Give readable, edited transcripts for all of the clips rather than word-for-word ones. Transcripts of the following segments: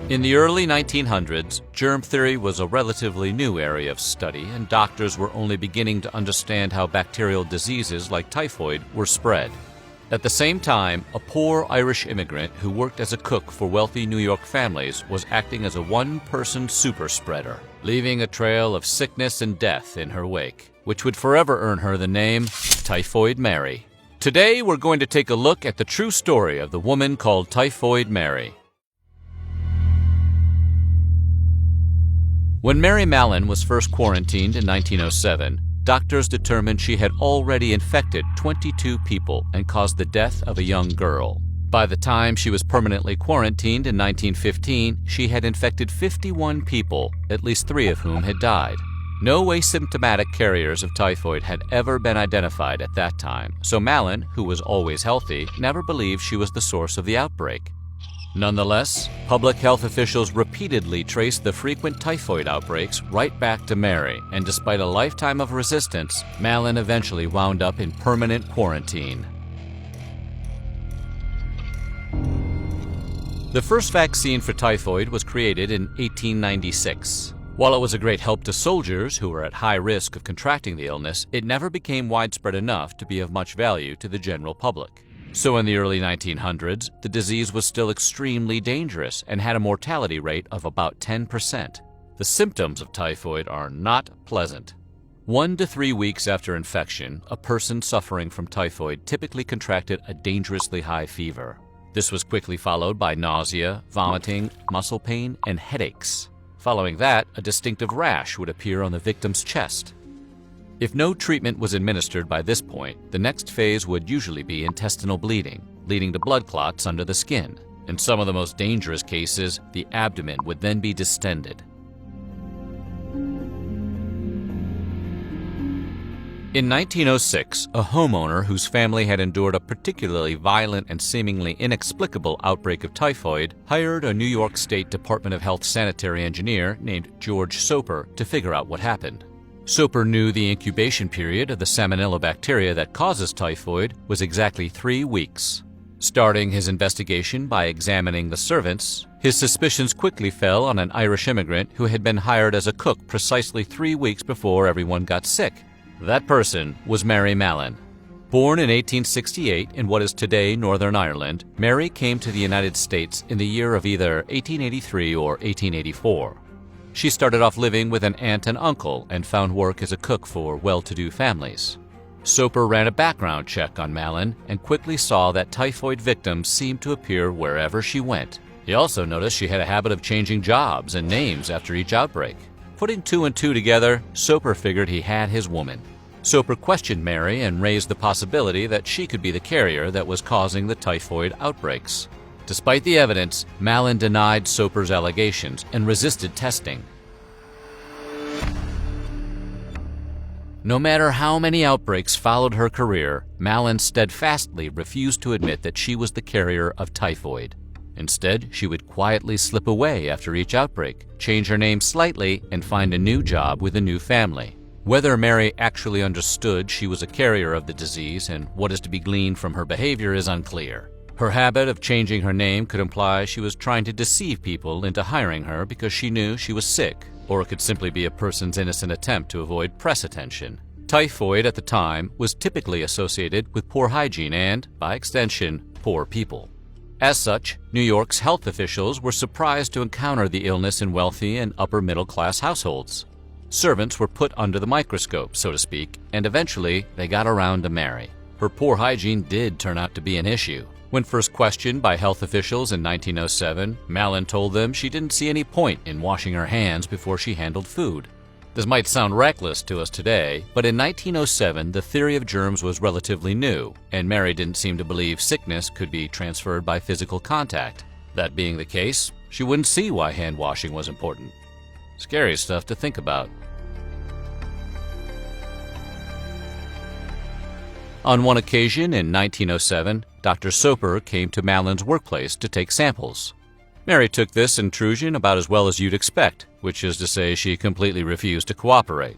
In the early 1900s, germ theory was a relatively new area of study, and doctors were only beginning to understand how bacterial diseases like typhoid were spread. At the same time, a poor Irish immigrant who worked as a cook for wealthy New York families was acting as a one-person super spreader, leaving a trail of sickness and death in her wake, which would forever earn her the name Typhoid Mary. Today, we're going to take a look at the true story of the woman called Typhoid Mary. When Mary Mallon was first quarantined in 1907, doctors determined she had already infected 22 people and caused the death of a young girl. By the time she was permanently quarantined in 1915, she had infected 51 people, at least 3 of whom had died. No asymptomatic carriers of typhoid had ever been identified at that time, so Mallon, who was always healthy, never believed she was the source of the outbreak. Nonetheless, public health officials repeatedly traced the frequent typhoid outbreaks right back to Mary, and despite a lifetime of resistance, Mallon eventually wound up in permanent quarantine. The first vaccine for typhoid was created in 1896. While it was a great help to soldiers who were at high risk of contracting the illness, it never became widespread enough to be of much value to the general public. So in the early 1900s, the disease was still extremely dangerous and had a mortality rate of about 10%. The symptoms of typhoid are not pleasant. 1 to 3 weeks after infection, a person suffering from typhoid typically contracted a dangerously high fever. This was quickly followed by nausea, vomiting, muscle pain, and headaches. Following that, a distinctive rash would appear on the victim's chest. If no treatment was administered by this point, the next phase would usually be intestinal bleeding, leading to blood clots under the skin. In some of the most dangerous cases, the abdomen would then be distended. In 1906, a homeowner whose family had endured a particularly violent and seemingly inexplicable outbreak of typhoid hired a New York State Department of Health sanitary engineer named George Soper to figure out what happened. Soper knew the incubation period of the Salmonella bacteria that causes typhoid was exactly 3 weeks. Starting his investigation by examining the servants, his suspicions quickly fell on an Irish immigrant who had been hired as a cook precisely 3 weeks before everyone got sick. That person was Mary Mallon. Born in 1868 in what is today Northern Ireland, Mary came to the United States in the year of either 1883 or 1884. She started off living with an aunt and uncle and found work as a cook for well-to-do families. Soper ran a background check on Mallon and quickly saw that typhoid victims seemed to appear wherever she went. He also noticed she had a habit of changing jobs and names after each outbreak. Putting 2 and 2 together, Soper figured he had his woman. Soper questioned Mary and raised the possibility that she could be the carrier that was causing the typhoid outbreaks. Despite the evidence, Mallon denied Soper's allegations and resisted testing. No matter how many outbreaks followed her career, Mallon steadfastly refused to admit that she was the carrier of typhoid. Instead, she would quietly slip away after each outbreak, change her name slightly, and find a new job with a new family. Whether Mary actually understood she was a carrier of the disease and what is to be gleaned from her behavior is unclear. Her habit of changing her name could imply she was trying to deceive people into hiring her because she knew she was sick, or it could simply be a person's innocent attempt to avoid press attention. Typhoid at the time was typically associated with poor hygiene and, by extension, poor people. As such, New York's health officials were surprised to encounter the illness in wealthy and upper-middle-class households. Servants were put under the microscope, so to speak, and eventually they got around to Mary. Her poor hygiene did turn out to be an issue. When first questioned by health officials in 1907, Mallon told them she didn't see any point in washing her hands before she handled food. This might sound reckless to us today, but in 1907 the theory of germs was relatively new, and Mary didn't seem to believe sickness could be transferred by physical contact. That being the case, she wouldn't see why hand washing was important. Scary stuff to think about. On one occasion in 1907, Dr. Soper came to Mallon's workplace to take samples. Mary took this intrusion about as well as you'd expect, which is to say she completely refused to cooperate.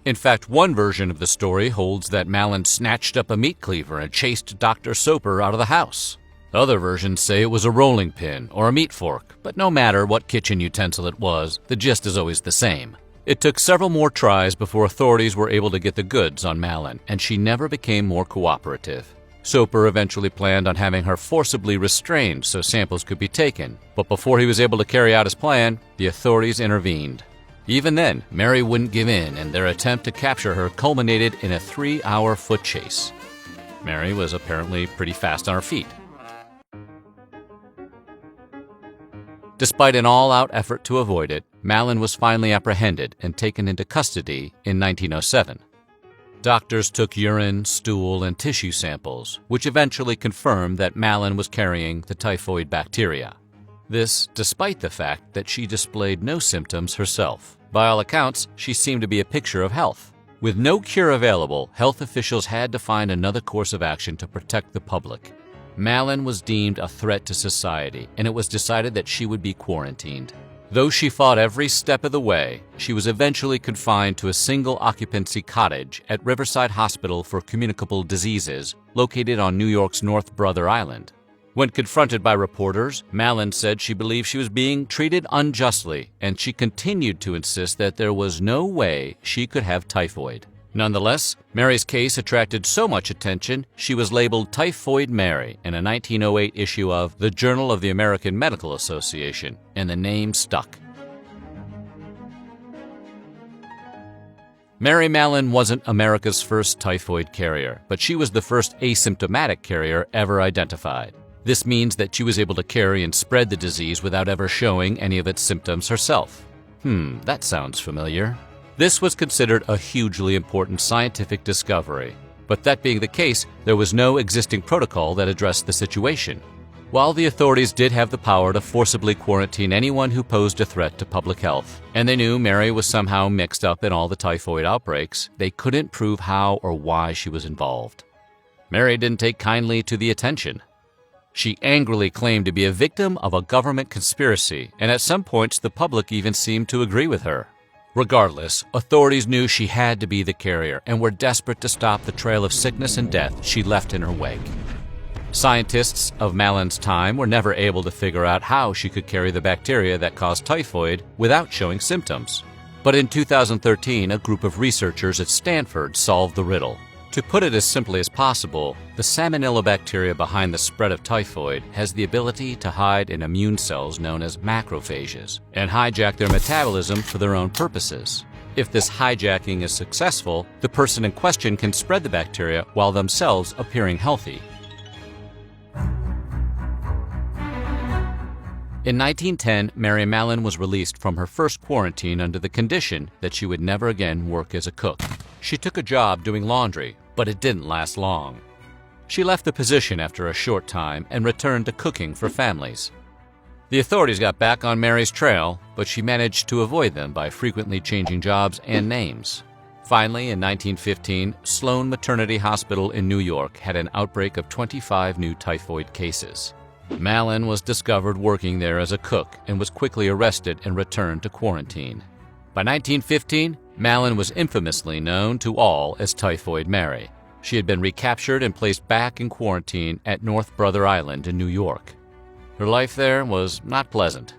In fact, one version of the story holds that Mallon snatched up a meat cleaver and chased Dr. Soper out of the house. Other versions say it was a rolling pin or a meat fork, but no matter what kitchen utensil it was, the gist is always the same. It took several more tries before authorities were able to get the goods on Mallon, and she never became more cooperative. Soper eventually planned on having her forcibly restrained so samples could be taken, but before he was able to carry out his plan, the authorities intervened. Even then, Mary wouldn't give in, and their attempt to capture her culminated in a 3-hour foot chase. Mary was apparently pretty fast on her feet. Despite an all-out effort to avoid it, Mallon was finally apprehended and taken into custody in 1907. Doctors took urine, stool, and tissue samples, which eventually confirmed that Mallon was carrying the typhoid bacteria. This despite the fact that she displayed no symptoms herself. By all accounts, she seemed to be a picture of health. With no cure available, health officials had to find another course of action to protect the public. Mallon was deemed a threat to society, and it was decided that she would be quarantined. Though she fought every step of the way, she was eventually confined to a single-occupancy cottage at Riverside Hospital for Communicable Diseases, located on New York's North Brother Island. When confronted by reporters, Mallon said she believed she was being treated unjustly, and she continued to insist that there was no way she could have typhoid. Nonetheless, Mary's case attracted so much attention, she was labeled Typhoid Mary in a 1908 issue of the Journal of the American Medical Association, and the name stuck. Mary Mallon wasn't America's first typhoid carrier, but she was the first asymptomatic carrier ever identified. This means that she was able to carry and spread the disease without ever showing any of its symptoms herself. That sounds familiar. This was considered a hugely important scientific discovery. But that being the case, there was no existing protocol that addressed the situation. While the authorities did have the power to forcibly quarantine anyone who posed a threat to public health, and they knew Mary was somehow mixed up in all the typhoid outbreaks, they couldn't prove how or why she was involved. Mary didn't take kindly to the attention. She angrily claimed to be a victim of a government conspiracy, and at some points the public even seemed to agree with her. Regardless, authorities knew she had to be the carrier and were desperate to stop the trail of sickness and death she left in her wake. Scientists of Mallon's time were never able to figure out how she could carry the bacteria that caused typhoid without showing symptoms. But in 2013, a group of researchers at Stanford solved the riddle. To put it as simply as possible, the salmonella bacteria behind the spread of typhoid has the ability to hide in immune cells known as macrophages and hijack their metabolism for their own purposes. If this hijacking is successful, the person in question can spread the bacteria while themselves appearing healthy. In 1910, Mary Mallon was released from her first quarantine under the condition that she would never again work as a cook. She took a job doing laundry, but it didn't last long. She left the position after a short time and returned to cooking for families. The authorities got back on Mary's trail, but she managed to avoid them by frequently changing jobs and names. Finally, in 1915, Sloan Maternity Hospital in New York had an outbreak of 25 new typhoid cases. Mallon was discovered working there as a cook and was quickly arrested and returned to quarantine. By 1915, Mallon was infamously known to all as Typhoid Mary. She had been recaptured and placed back in quarantine at North Brother Island in New York. Her life there was not pleasant.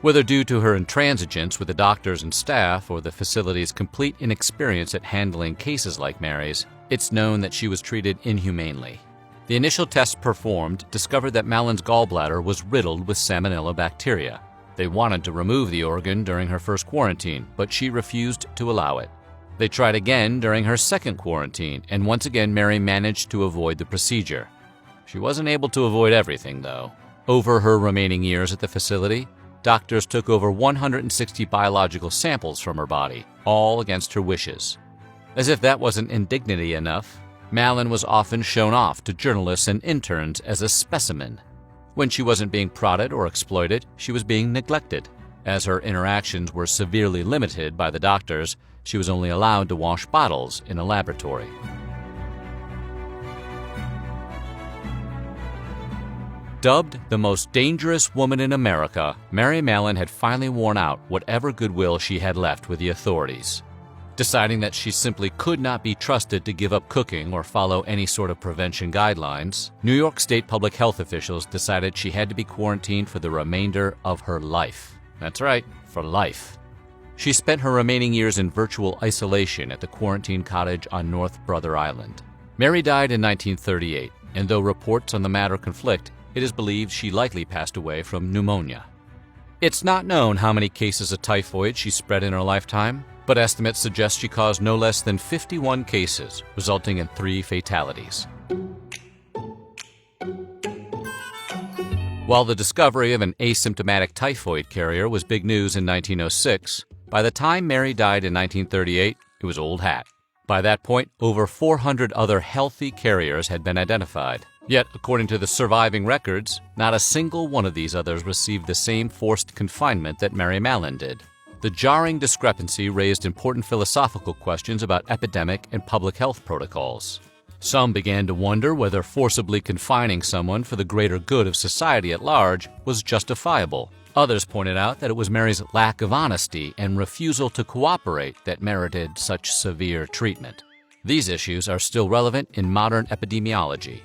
Whether due to her intransigence with the doctors and staff or the facility's complete inexperience at handling cases like Mary's, it's known that she was treated inhumanely. The initial tests performed discovered that Mallon's gallbladder was riddled with salmonella bacteria. They wanted to remove the organ during her first quarantine, but she refused to allow it. They tried again during her second quarantine, and once again Mary managed to avoid the procedure. She wasn't able to avoid everything, though. Over her remaining years at the facility, doctors took over 160 biological samples from her body, all against her wishes. As if that wasn't indignity enough, Mallon was often shown off to journalists and interns as a specimen. When she wasn't being prodded or exploited, she was being neglected. As her interactions were severely limited by the doctors, she was only allowed to wash bottles in a laboratory. Dubbed the most dangerous woman in America, Mary Mallon had finally worn out whatever goodwill she had left with the authorities. Deciding that she simply could not be trusted to give up cooking or follow any sort of prevention guidelines, New York State public health officials decided she had to be quarantined for the remainder of her life. That's right, for life. She spent her remaining years in virtual isolation at the quarantine cottage on North Brother Island. Mary died in 1938, and though reports on the matter conflict, it is believed she likely passed away from pneumonia. It's not known how many cases of typhoid she spread in her lifetime, but estimates suggest she caused no less than 51 cases, resulting in 3 fatalities. While the discovery of an asymptomatic typhoid carrier was big news in 1906, by the time Mary died in 1938, it was old hat. By that point, over 400 other healthy carriers had been identified. Yet, according to the surviving records, not a single one of these others received the same forced confinement that Mary Mallon did. The jarring discrepancy raised important philosophical questions about epidemic and public health protocols. Some began to wonder whether forcibly confining someone for the greater good of society at large was justifiable. Others pointed out that it was Mary's lack of honesty and refusal to cooperate that merited such severe treatment. These issues are still relevant in modern epidemiology.